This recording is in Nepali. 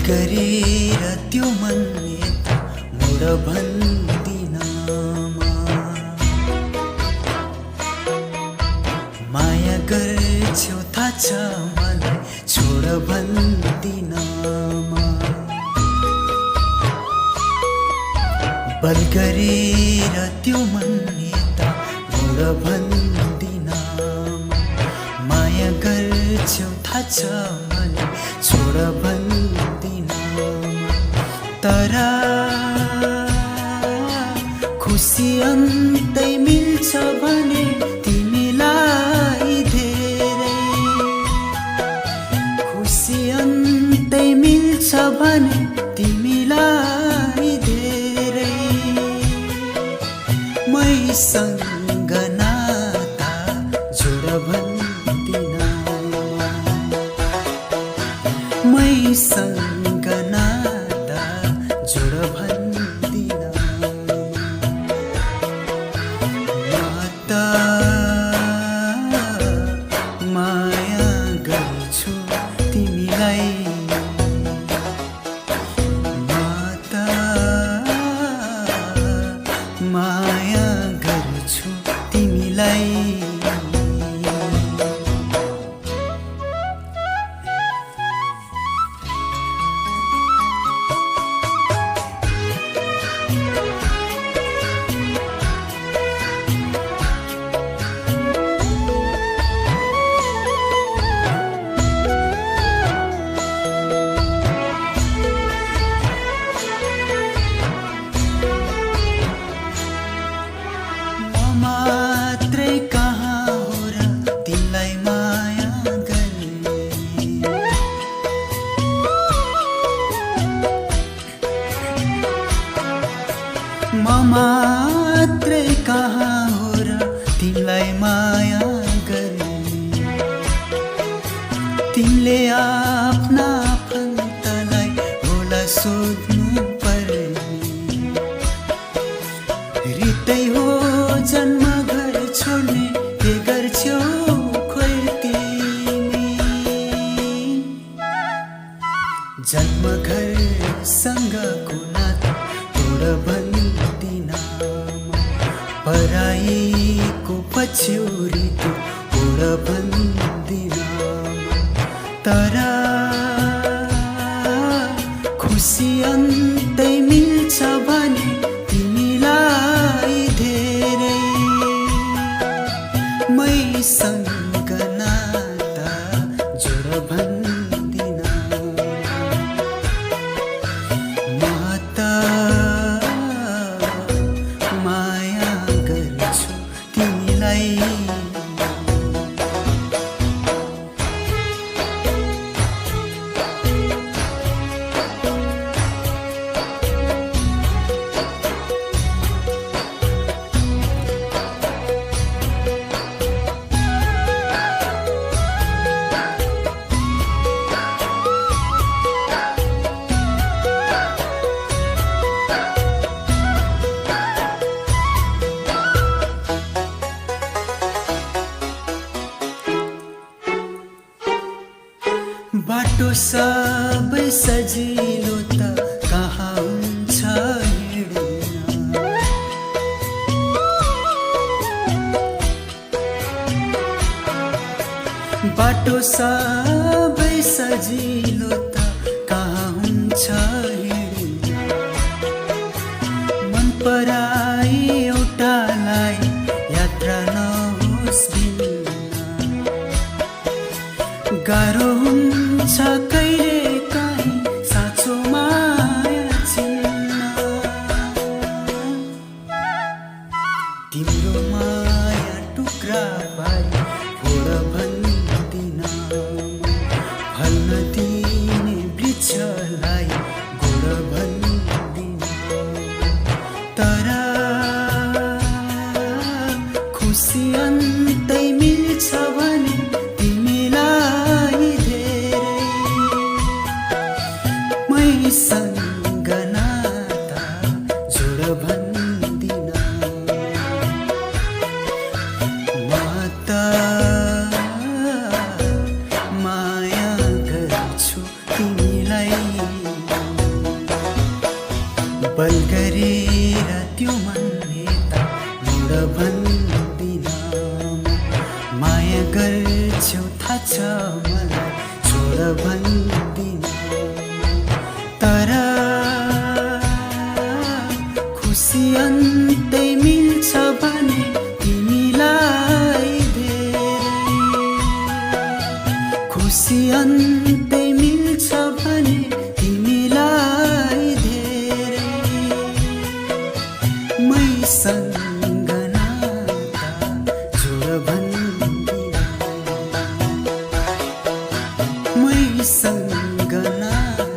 गरेर त्यो मान्यता मोड भन्दिनमा माया गर्छौ थाहा छ मलाई छोड भन्दिनमा बल गरेर त्यो मान्यता मोड भन्दिनमा माया गर्छौ थाहा छ मलाई छोड भन्दिनमा तर खुसी अन्तै मिल्छ भने तिमीलाई धेरै खुसी अन्तै मिल्छ भने तिमीलाई धेरै मैसँग नाता जोड भन्दिनमा मैसँग नाता जोड भन्दिनमा माया गर्छु तिमीलाई माया गर्छु तिमीलाई मात्रै कहाँ हो र तिमीलाई माया गर्ने म मात्रै कहाँ हो र तिमीलाई माया गर्ने तिमीले आफ्ना आफन्तलाई होला सोध्नु पर्ने रित्तै हो जन्म घर छोड्ने के गर्छौ खोइ तिमी जन्म घरसँगको नाता तोड भन्दिनमा पराईको पछ्यौरी तँ ओड भन्दिनमा तर खुसी अन्तै मिल्छ भने तिमीलाई धेरै मैसँग नाता जोड भन्दिनमा माया गर्छु तिमीलाई बाटो सबै सजिलो त कहाँ हुन्छ हिँड्न बाटो सबै सजिलो त कहाँ हुन्छ हिँड्न मन पराई एउटालाई यात्रा नहोस् भिन्न गाह्रो हुन्छ कहिले काहीँ साँचो माया चिन्न तिम्रो माया टुक्रा पारी फोड भन्दिनमा फल्न दिने वृक्षलाई गोड भन्दिनमा तर खुसी अन्तै मिल्छ भने तिमीलाई धेरै बल गरेर त्यो मनले त मुड भन्दिन माया गर्छौ थाहा छ मलाई छोड भन्दिन तर खुसी अन्तै मिल्छ भने तिमीलाई धेरै खुसी अन्तै मिल्छ भने तिमीलाई धेरै मैसँग नाता जोड भन्दिन मैसँग नाता